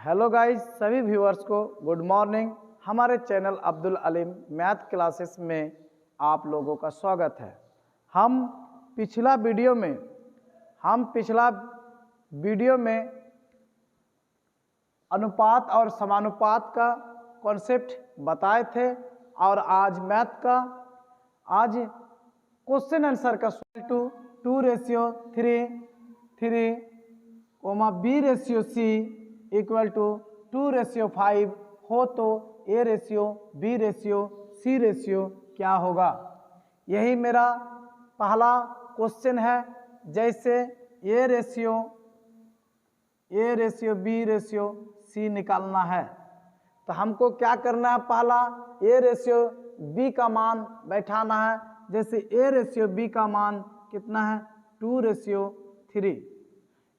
Hello guys, सभी viewers को good morning. हमारे channel Abdul Aleem math classes में आप लोगों का स्वागत है। हम पिछला वीडियो में अनुपात और समानुपात का कॉन्सेप्ट बताए थे और आज मैथ का क्वेश्चन आंसर का 2:3 B/C इक्वल टू 2:5 हो तो A/B/C क्या होगा। यही मेरा पहला क्वेश्चन है। जैसे A/B/C निकालना है तो हमको क्या करना है, पहला A/B का मान बैठाना है। जैसे A/B का मान कितना है, 2:3।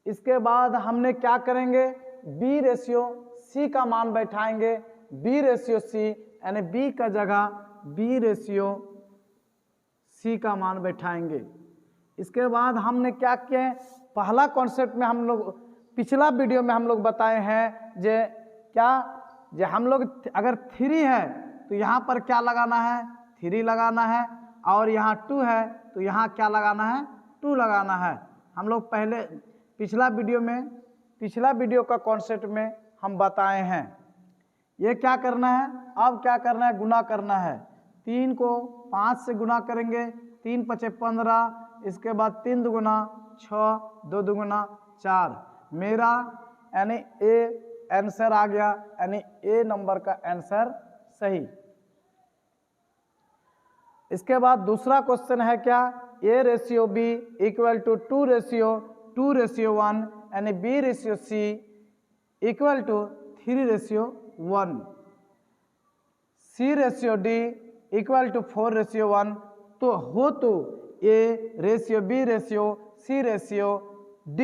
इसके बाद हमने क्या करेंगे, B/C का मान बैठाएंगे। B/C यानी B का जगह B/C का मान बैठाएंगे। इसके बाद हमने क्या किया, पहला कॉन्सेप्ट में हम लोग पिछला वीडियो में हम लोग बताए हैं जे हम लोग अगर 3 है तो यहाँ पर क्या लगाना है, 3 लगाना है, और यहाँ 2 है तो यहाँ क्या लगाना है, 2 लगाना है। हम लोग पहले पिछला वीडियो का कॉन्सेप्ट में हम बताए हैं। ये क्या करना है, अब क्या करना है, गुना करना है। 3 को 5 से गुना करेंगे, 3 × 5 = 15। इसके बाद 3 दूगुना 6, 2 दूगुना 4। मेरा यानी ए आंसर आ गया, यानी ए नंबर का आंसर सही। इसके बाद दूसरा क्वेश्चन है क्या, A/B इक्वल टू 2:1 यानी B/C equal to 3:1। C/D equal to 4:1 तो हो तो A/B/C/D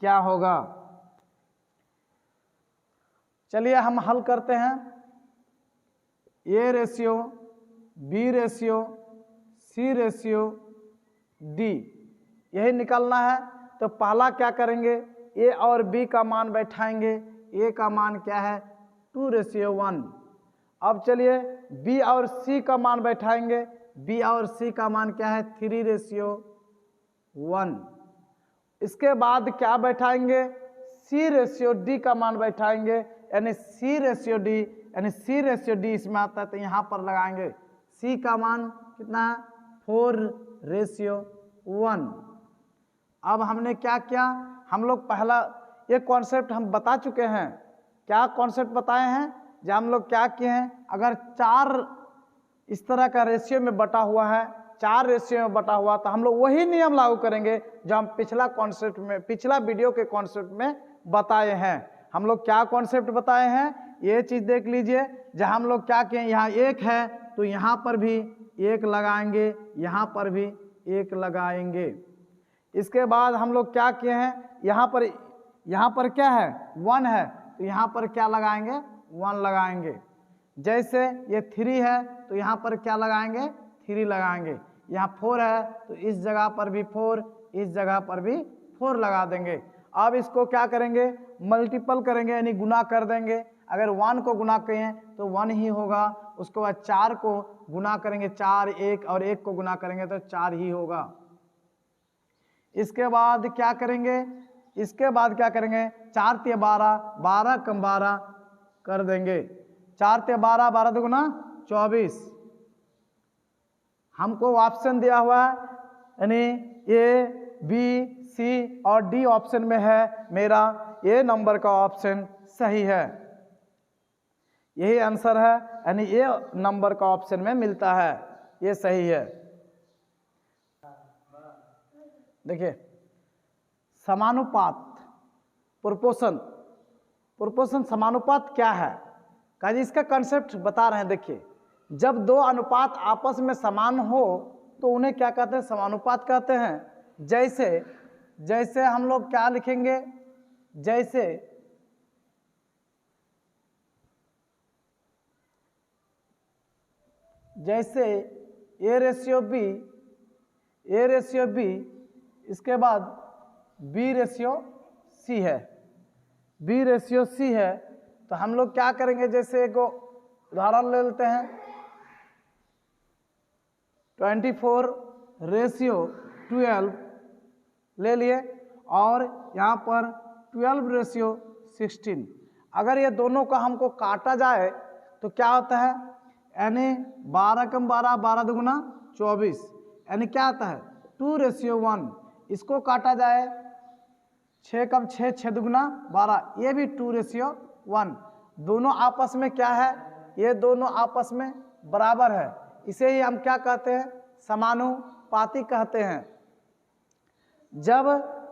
क्या होगा। चलिए हम हल करते हैं। A/B/C/D यही निकालना है। तो पहला क्या करेंगे, A और B का मान बैठाएंगे। A का मान क्या है, 2:1। अब चलिए B और C का मान बैठाएंगे। B और C का मान क्या है, 3:1। इसके बाद क्या बैठाएंगे, C/D का मान बैठाएंगे, यानी C/D इसमें आता है तो यहाँ पर लगाएंगे। C का मान कितना है, 4:1। अब हमने क्या किया, हम लोग पहला ये कॉन्सेप्ट हम बता चुके हैं। क्या कॉन्सेप्ट बताए हैं, जब हम लोग क्या किए हैं, अगर 4 इस तरह का रेशियो में बटा हुआ है, 4 रेशियो में बटा हुआ, तो हम लोग वही नियम लागू करेंगे जो हम पिछला वीडियो के कॉन्सेप्ट में बताए हैं। हम लोग क्या कॉन्सेप्ट बताए हैं, ये चीज़ देख लीजिए। जब हम लोग क्या किए, यहाँ 1 है तो यहाँ पर भी 1 लगाएंगे, यहाँ पर भी 1 लगाएंगे। इसके बाद हम लोग क्या किए हैं, यहाँ पर क्या है, 1 है तो यहाँ पर क्या लगाएंगे, 1 लगाएंगे। जैसे ये 3 है तो यहाँ पर क्या लगाएंगे, 3 लगाएंगे। यहाँ 4 है तो इस जगह पर भी 4, इस जगह पर भी 4 लगा देंगे। अब इसको क्या करेंगे, मल्टीपल करेंगे, यानी गुना कर देंगे। अगर 1 को गुना करें तो 1 ही होगा। उसके बाद 4 को गुना करेंगे, 4, 1 और 1 को गुना करेंगे तो 4 ही होगा। इसके बाद क्या करेंगे, 4 × 12, 12 × 12 कर देंगे। 4 × 12, 12 दूगुना 24। हमको ऑप्शन दिया हुआ है, यानी A/B/C और D ऑप्शन में है। मेरा A नंबर का ऑप्शन सही है, यही आंसर है, यानी A नंबर का ऑप्शन में मिलता है, ये सही है। देखिए समानुपात, प्रोपोर्शन समानुपात क्या है, काजी इसका कंसेप्ट बता रहे हैं। देखिए जब 2 अनुपात आपस में समान हो तो उन्हें क्या कहते हैं, समानुपात कहते हैं। जैसे हम लोग क्या लिखेंगे, जैसे A/B इसके बाद B/C है। B/C है, तो हम लोग क्या करेंगे, जैसे एक उदाहरण ले लेते हैं, 24/12 ले लिए और यहाँ पर 12/16। अगर ये दोनों का हमको काटा जाए तो क्या होता है, यानी 12 कम 12, 12 दुगुना 24, यानी क्या आता है 2/1। इसको काटा जाए 6 कम 6, 6 दुगुना 12, ये भी 2/1। दोनों आपस में क्या है, ये दोनों आपस में बराबर है, इसे ही हम क्या कहते हैं, समानुपाती कहते हैं। जब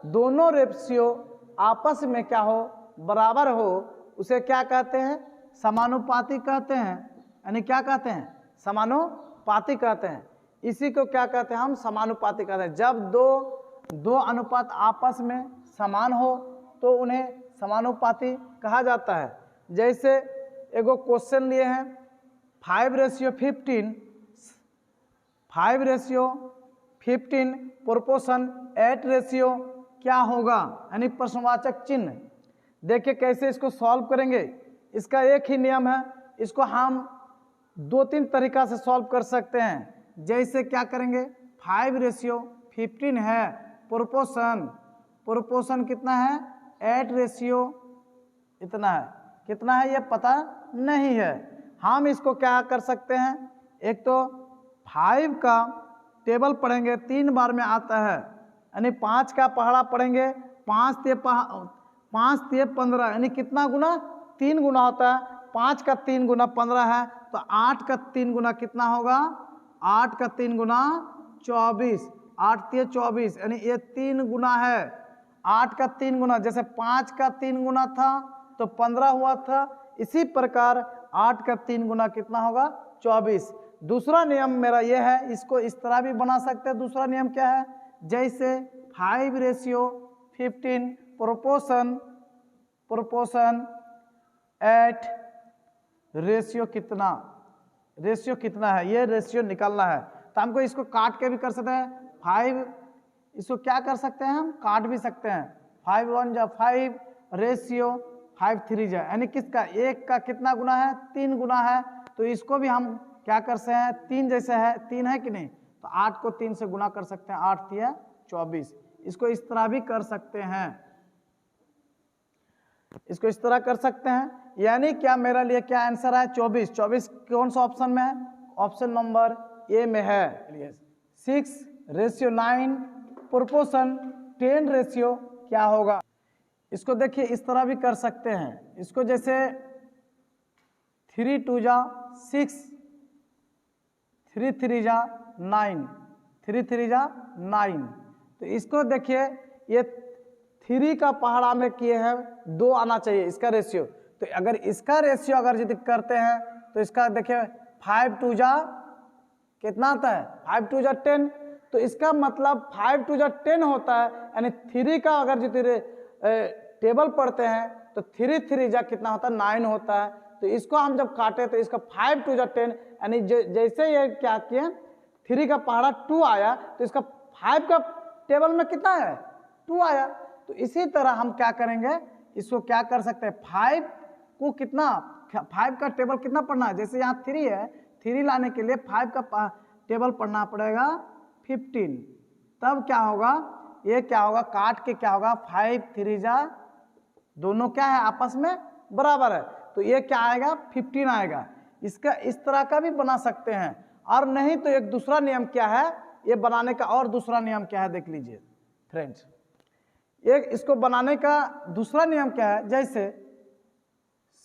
दोनों रेशियो आपस में क्या हो, बराबर हो, उसे क्या कहते हैं, समानुपाती कहते हैं। यानी क्या कहते हैं, समानुपाती कहते हैं। इसी को क्या कहते हैं, हम समानुपाती कहते हैं। जब दो अनुपात आपस में समान हो तो उन्हें समानुपाती कहा जाता है। जैसे एगो क्वेश्चन लिए हैं 5/15, 5/15 प्रोपोर्शन 8 क्या होगा, यानी प्रश्नवाचक चिन्ह। देखिए कैसे इसको सॉल्व करेंगे। इसका एक ही नियम है, इसको हम 2-3 तरीका से सॉल्व कर सकते हैं। जैसे क्या करेंगे, 5/15 है, प्रोपोर्शन कितना है, 8 इतना है, कितना है ये पता नहीं है। हम इसको क्या कर सकते हैं, एक तो 5 का टेबल पढ़ेंगे, 3 बार में आता है, यानी 5 का पहाड़ा पढ़ेंगे, 5 ते 15, यानी कितना गुना, 3 गुना होता है। 5 का 3 गुना 15 है, तो 8 का 3 गुना कितना होगा, 8 का 3 गुना 24, 8 ते 24, यानी ये 3 गुना है। 8 का 3 गुना, जैसे 5 का 3 गुना था तो 15 हुआ था, इसी प्रकार 8 का 3 गुना कितना होगा, 24। दूसरा नियम मेरा ये है, इसको इस तरह भी बना सकते हैं। दूसरा नियम क्या है, जैसे 5/15 प्रोपोर्शन 8 रेशियो कितना है, ये रेशियो निकालना है। तो हमको इसको काट के भी कर सकते हैं, 5, इसको क्या कर सकते हैं, हम काट भी सकते हैं। 5 1 जा 5 रेशियो 5 3 जा, यानी किसका, एक का कितना गुना है, 3 गुना है। तो इसको भी हम क्या कर सकते हैं, 3 जैसे है, 3 है कि नहीं, तो 8 को 3 से गुना कर सकते हैं, 8 3 24। इसको इस तरह भी कर सकते हैं, इसको इस तरह कर सकते हैं। यानी क्या, मेरा लिए क्या आंसर है, 24। 24 कौन सा ऑप्शन में है, ऑप्शन नंबर ए में है। 6/9 प्रोपोर्शन 10 क्या होगा। इसको देखिए इस तरह भी कर सकते हैं। इसको जैसे 3 2 जा 6, 3 3 जा 9, 3 3 जा 9। तो इसको देखिए, ये 3 का पहाड़ा में किए हैं, 2 आना चाहिए इसका रेशियो। तो अगर इसका रेशियो अगर यदि करते हैं तो इसका देखिए 5 2 जा कितना आता है, 5 2 जा 10। तो इसका मतलब 5 2 जा 10 होता है, यानी 3 का अगर यदि टेबल पढ़ते हैं तो 3 3 जा कितना होता है, 9 होता है। तो इसको हम जब काटे तो इसका 5 2 जा 10, यानी जैसे ये क्या किए, 3 का पहाड़ा 2 आया, तो इसका 5 का टेबल में कितना है, 2 आया। तो इसी तरह हम क्या करेंगे, इसको क्या कर सकते हैं, 5 को कितना, 5 का टेबल कितना पढ़ना है, जैसे यहाँ 3 है, 3 लाने के लिए 5 का टेबल पढ़ना पड़ेगा 15। तब क्या होगा, ये क्या होगा, काट के क्या होगा, 5 3 जा, दोनों क्या है आपस में बराबर है, तो ये क्या आएगा, 15 आएगा। इसका इस तरह का भी बना सकते हैं। और नहीं तो एक दूसरा नियम क्या है, ये बनाने का और दूसरा नियम क्या है, देख लीजिए फ्रेंड्स। एक इसको बनाने का दूसरा नियम क्या है, जैसे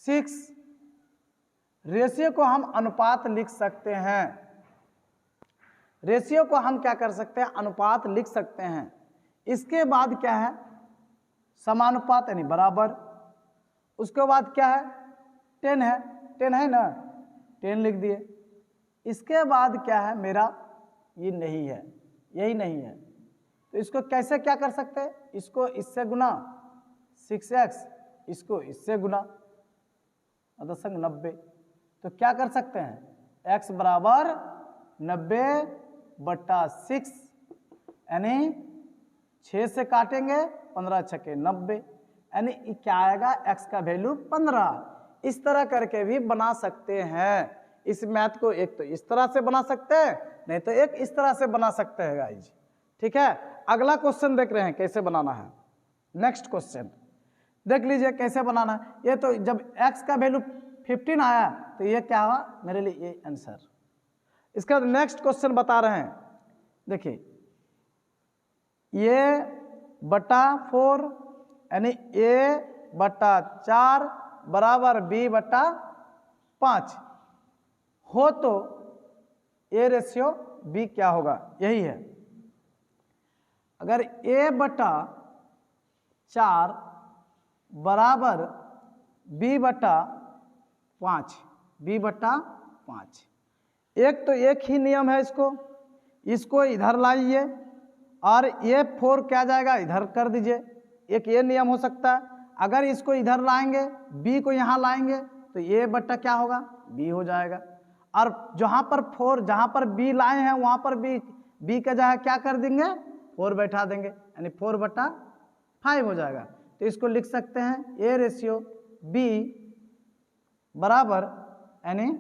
6 रेशियो को हम अनुपात लिख सकते हैं। रेशियो को हम क्या कर सकते हैं, अनुपात लिख सकते हैं। इसके बाद क्या है, समानुपात यानी बराबर। उसके बाद क्या है, 10 है, 10 है ना, 10 लिख दिए। इसके बाद क्या है मेरा, ये नहीं है, यही नहीं है। तो इसको कैसे क्या कर सकते हैं, इसको इससे गुना 6x, इसको इससे गुना, मतलब संग 90। तो क्या कर सकते हैं, x बराबर 90/6, यानी 6 से काटेंगे 15 छके 90, यानी क्या आएगा, x का वैल्यू 15। इस तरह करके भी बना सकते हैं इस मैथ को। एक तो इस तरह से बना सकते हैं, नहीं तो एक इस तरह से बना सकते हैं गाइज। ठीक है, अगला क्वेश्चन देख रहे हैं कैसे बनाना है। नेक्स्ट क्वेश्चन देख लीजिए कैसे बनाना है। ये तो जब x का वैल्यू 15 आया तो ये क्या हुआ मेरे लिए, ये आंसर। इसका नेक्स्ट क्वेश्चन बता रहे हैं, देखिए ये बटा 4 यानी a बटा 4 बराबर b बटा 5 हो तो a रेशियो b क्या होगा, यही है। अगर a बटा 4 बराबर b बटा 5, b बटा 5, एक तो एक ही नियम है, इसको इधर लाइए और ये 4 क्या जाएगा इधर कर दीजिए। एक ये नियम हो सकता है। अगर इसको इधर लाएंगे, b को यहाँ लाएंगे तो ये बट्टा क्या होगा, b हो जाएगा। और जहाँ पर 4 जहाँ पर b लाए हैं वहाँ पर b का जगह क्या कर देंगे, 4 बैठा देंगे, यानी 4 बट्टा 5 हो जाएगा। तो इसको लिख सकते हैं a रेशियो b बराबर यानी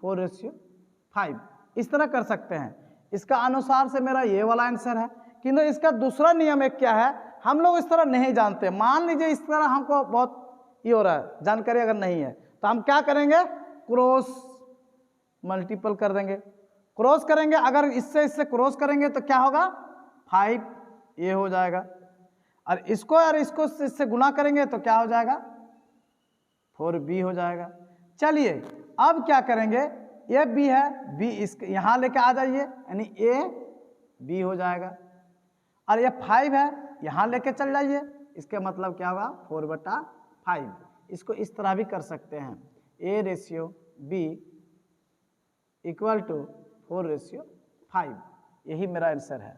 4:5। इस तरह कर सकते हैं। इसका अनुसार से मेरा ये वाला आंसर है। किंतु इसका दूसरा नियम एक क्या है, हम लोग इस तरह नहीं जानते। मान लीजिए इस तरह हमको बहुत ये हो रहा है, जानकारी अगर नहीं है तो हम क्या करेंगे, क्रॉस मल्टीपल कर देंगे। क्रॉस करेंगे, अगर इससे क्रॉस करेंगे तो क्या होगा, 5 ये हो जाएगा। और इसको इससे गुना करेंगे तो क्या हो जाएगा, 4b हो जाएगा। चलिए अब क्या करेंगे, ये b है, b इसके यहाँ लेके आ जाइए, यानी a b हो जाएगा। और ये 5 है, यहाँ लेके चल जाइए, इसके मतलब क्या होगा, 4/5। इसको इस तरह भी कर सकते हैं, a ratio b equal to 4:5। यही मेरा आंसर है।